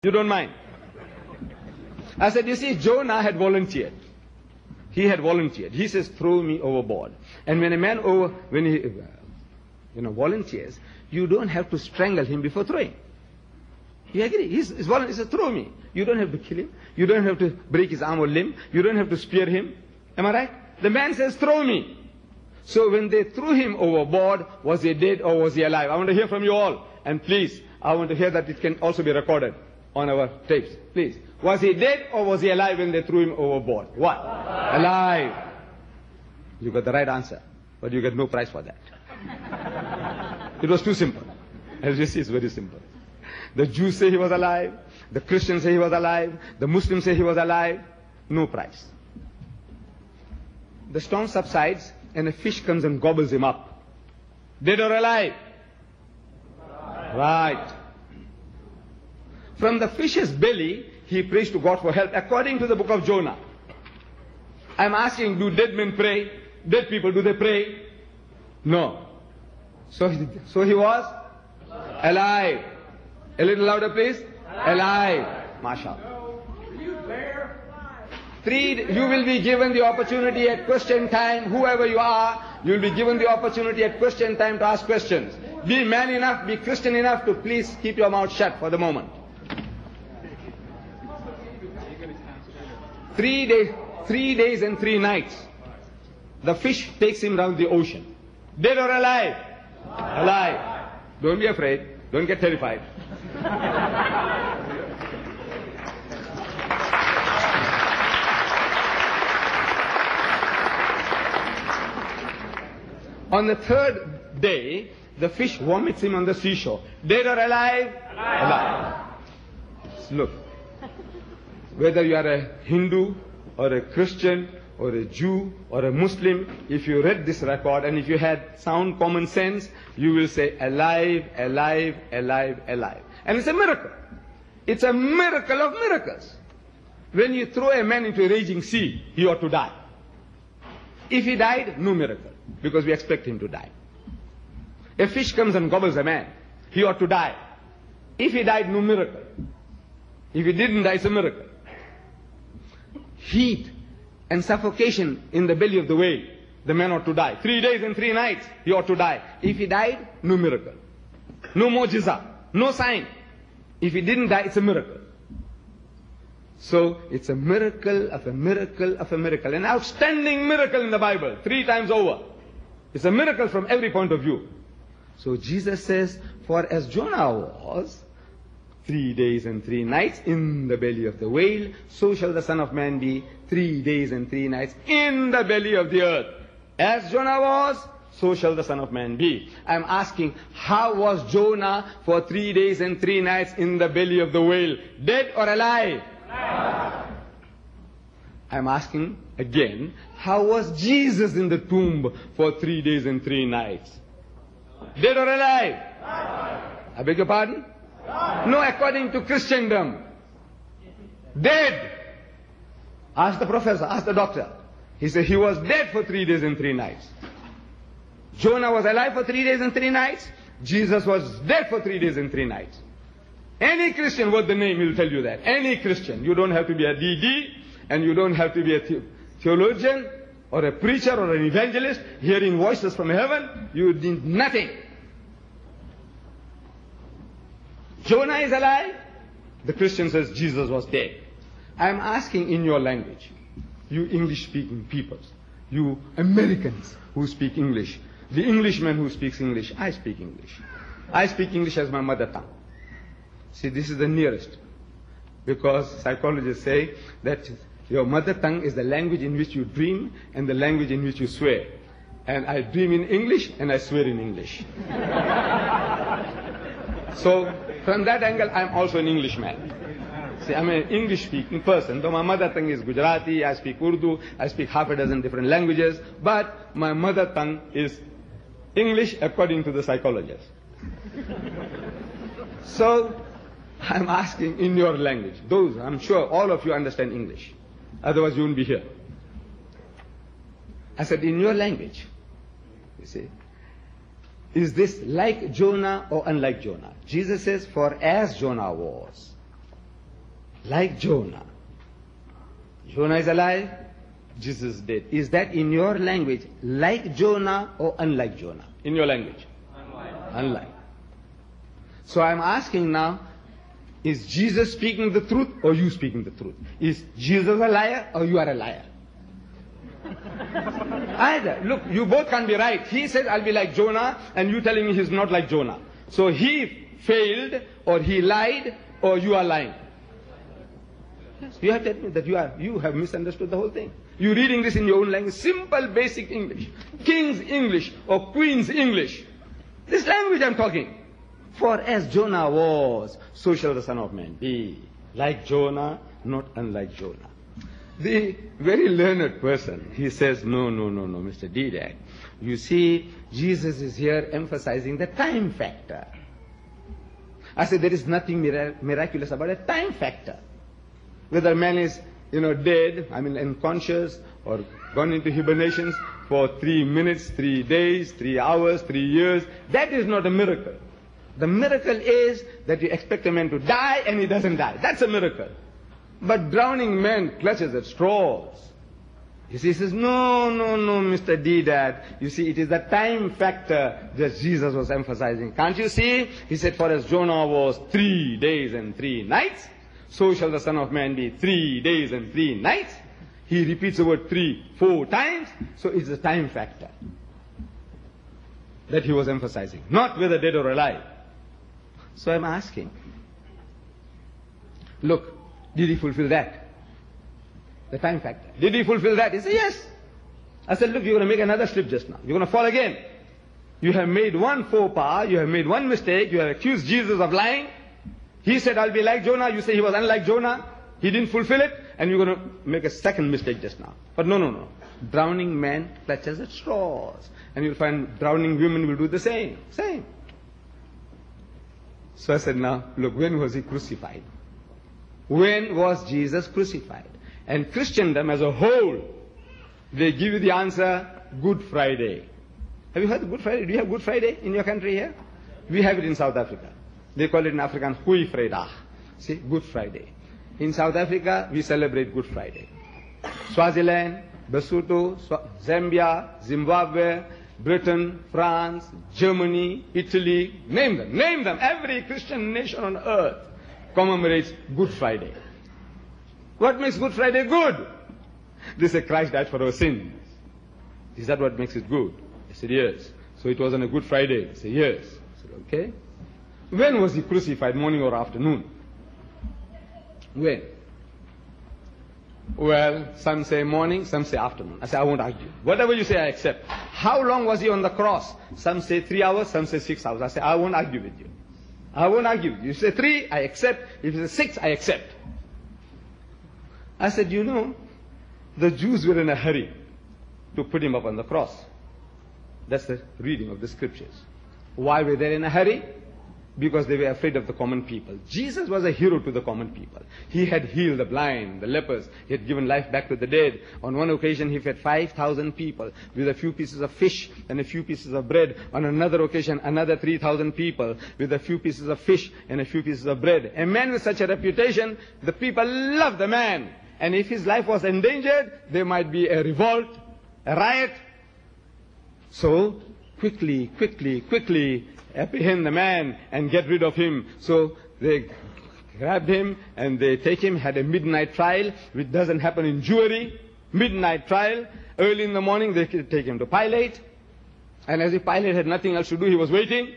You don't mind? I said, you see, Jonah had volunteered. He had volunteered. He says, throw me overboard. And when a man volunteers, you don't have to strangle him before throwing. You agree? He says, throw me. You don't have to kill him. You don't have to break his arm or limb. You don't have to spear him. Am I right? The man says, throw me. So when they threw him overboard, was he dead or was he alive? I want to hear from you all. And please, I want to hear that it can also be recorded on our tapes. Please. Was he dead or was he alive when they threw him overboard? What? Alive. You got the right answer. But you get no prize for that. It was too simple. As you see, it's very simple. The Jews say he was alive. The Christians say he was alive. The Muslims say he was alive. No prize. The storm subsides and a fish comes and gobbles him up. Dead or alive? Right. From the fish's belly, he prays to God for help, according to the book of Jonah. I'm asking, do dead men pray? Dead people, do they pray? No. So he was alive. A little louder, please. Alive. MashaAllah. You will be given the opportunity at question time, whoever you are, you will be given the opportunity at question time to ask questions. Be man enough, be Christian enough to please keep your mouth shut for the moment. 3 days and 3 nights. The fish takes him round the ocean. Dead or alive? Alive. Don't be afraid. Don't get terrified. On the 3rd day, the fish vomits him on the seashore. Dead or alive? Alive. Look. Whether you are a Hindu or a Christian or a Jew or a Muslim, if you read this record and if you had sound common sense, you will say alive, alive, alive, alive. And it's a miracle. It's a miracle of miracles. When you throw a man into a raging sea, he ought to die. If he died, no miracle, because we expect him to die. A fish comes and gobbles a man, he ought to die. If he died, no miracle. If he didn't die, it's a miracle. Heat and suffocation in the belly of the whale, the man ought to die. 3 days and 3 nights, he ought to die. If he died, no miracle. No mu'jiza, no sign. If he didn't die, it's a miracle. So, it's a miracle of a miracle of a miracle. An outstanding miracle in the Bible, 3 times over. It's a miracle from every point of view. So Jesus says, for as Jonah was 3 days and 3 nights in the belly of the whale, so shall the Son of Man be 3 days and 3 nights in the belly of the earth. As Jonah was, so shall the Son of Man be. I'm asking, how was Jonah for 3 days and 3 nights in the belly of the whale? Dead or alive? Alive. I'm asking again, how was Jesus in the tomb for 3 days and 3 nights? Dead or alive? Alive. I beg your pardon? No, according to Christendom. Dead. Ask the professor, ask the doctor. He said he was dead for 3 days and 3 nights. Jonah was alive for 3 days and 3 nights. Jesus was dead for 3 days and 3 nights. Any Christian worth the name will tell you that. Any Christian. You don't have to be a DD, and you don't have to be a theologian, or a preacher, or an evangelist, hearing voices from heaven. You need nothing. Jonah is alive. The Christian says Jesus was dead. I am asking in your language, you English-speaking peoples, you Americans who speak English, the Englishman who speaks English, I speak English. I speak English as my mother tongue. See, this is the nearest. Because psychologists say that your mother tongue is the language in which you dream and the language in which you swear. And I dream in English and I swear in English. So, from that angle, I'm also an Englishman. See, I'm an English-speaking person. Though my mother tongue is Gujarati, I speak Urdu, I speak half a dozen different languages, but my mother tongue is English according to the psychologists. So, I'm asking in your language. Those, I'm sure all of you understand English. Otherwise you wouldn't be here. I said, in your language, you see, is this like Jonah or unlike Jonah? Jesus says, for as Jonah was. like Jonah. Jonah is alive, Jesus is dead. Is that in your language like Jonah or unlike Jonah? In your language? Unlike. So I'm asking now, is Jesus speaking the truth or you speaking the truth? Is Jesus a liar or you are a liar? Either. Look, you both can't be right. He said, I'll be like Jonah, and you telling me he's not like Jonah. So he failed, or he lied, or you are lying. Yes, you have to admit that you have misunderstood the whole thing. You're reading this in your own language, simple, basic English. King's English or Queen's English. This language I'm talking. For as Jonah was, so shall the Son of Man be. Like Jonah, not unlike Jonah. The very learned person, he says, no, Mr. Didak. You see, Jesus is here emphasizing the time factor. I said, there is nothing miraculous about a time factor. Whether man is, dead, unconscious, or gone into hibernations for 3 minutes, 3 days, 3 hours, 3 years, that is not a miracle. The miracle is that you expect a man to die and he doesn't die. That's a miracle. But drowning man clutches at straws. You see, he says, no, Mr. Didat. You see, it is the time factor that Jesus was emphasizing. Can't you see? He said, for as Jonah was 3 days and 3 nights, so shall the Son of Man be 3 days and 3 nights. He repeats the word 3, 4 times. So it's the time factor that he was emphasizing. Not whether dead or alive. So I'm asking, look, did he fulfill that? The time factor. Did he fulfill that? He said, yes. I said, look, you're going to make another slip just now. You're going to fall again. You have made one faux pas. You have made one mistake. You have accused Jesus of lying. He said, I'll be like Jonah. You say he was unlike Jonah. He didn't fulfill it. And you're going to make a second mistake just now. But no. Drowning man clutches at straws. And you'll find drowning women will do the same. So I said, now, look, when was he crucified? When was Jesus crucified? And Christendom as a whole, they give you the answer, Good Friday. Have you heard of Good Friday? Do you have Good Friday in your country here? We have it in South Africa. They call it in Afrikaans, Goeie Vrydag. See, Good Friday. In South Africa, we celebrate Good Friday. Swaziland, Lesotho, Zambia, Zimbabwe, Britain, France, Germany, Italy, name them. Every Christian nation on earth commemorates Good Friday. What makes Good Friday good? They say Christ died for our sins. Is that what makes it good? I said, yes. So it was on a Good Friday. I said, yes. I said, okay. When was he crucified, morning or afternoon? When? Well, some say morning, some say afternoon. I say, I won't argue. Whatever you say, I accept. How long was he on the cross? Some say 3 hours, some say 6 hours. I say, I won't argue with you. I won't argue with you. You say 3, I accept. If you say 6, I accept. I said, the Jews were in a hurry to put him up on the cross. That's the reading of the scriptures. Why were they in a hurry? Because they were afraid of the common people. Jesus was a hero to the common people. He had healed the blind, the lepers. He had given life back to the dead. On one occasion, he fed 5,000 people with a few pieces of fish and a few pieces of bread. On another occasion, another 3,000 people with a few pieces of fish and a few pieces of bread. A man with such a reputation, the people loved the man. And if his life was endangered, there might be a revolt, a riot. So, quickly, apprehend the man and get rid of him. So they grabbed him and they take him, had a midnight trial, which doesn't happen in Jewry. Midnight trial. Early in the morning they take him to Pilate. And as if Pilate had nothing else to do, he was waiting.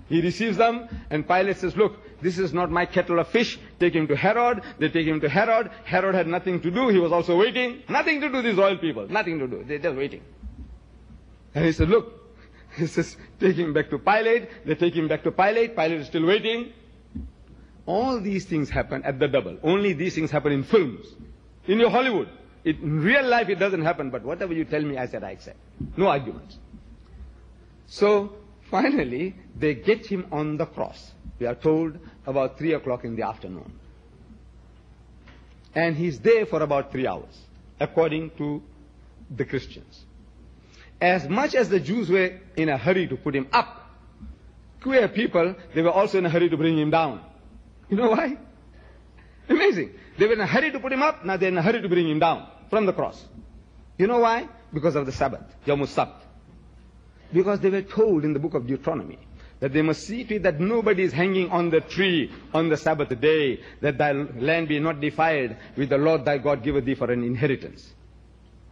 He receives them and Pilate says, look, this is not my kettle of fish. Take him to Herod. They take him to Herod. Herod had nothing to do. He was also waiting. Nothing to do, these royal people. Nothing to do. They're just waiting. And he said, look, he says, take him back to Pilate. They take him back to Pilate. Pilate is still waiting. All these things happen at the double. Only these things happen in films. In your Hollywood. In real life it doesn't happen, but whatever you tell me, I said I accept. No arguments. So, finally, they get him on the cross. We are told about 3 o'clock in the afternoon. And he's there for about 3 hours, according to the Christians. As much as the Jews were in a hurry to put him up, queer people, they were also in a hurry to bring him down. You know why? Imagine Amazing. They were in a hurry to put him up, now they're in a hurry to bring him down from the cross. You know why? Because of the Sabbath, Yom Sabt. Because they were told in the book of Deuteronomy that they must see to it that nobody is hanging on the tree on the Sabbath day, that thy land be not defiled, which the Lord thy God giveth thee for an inheritance.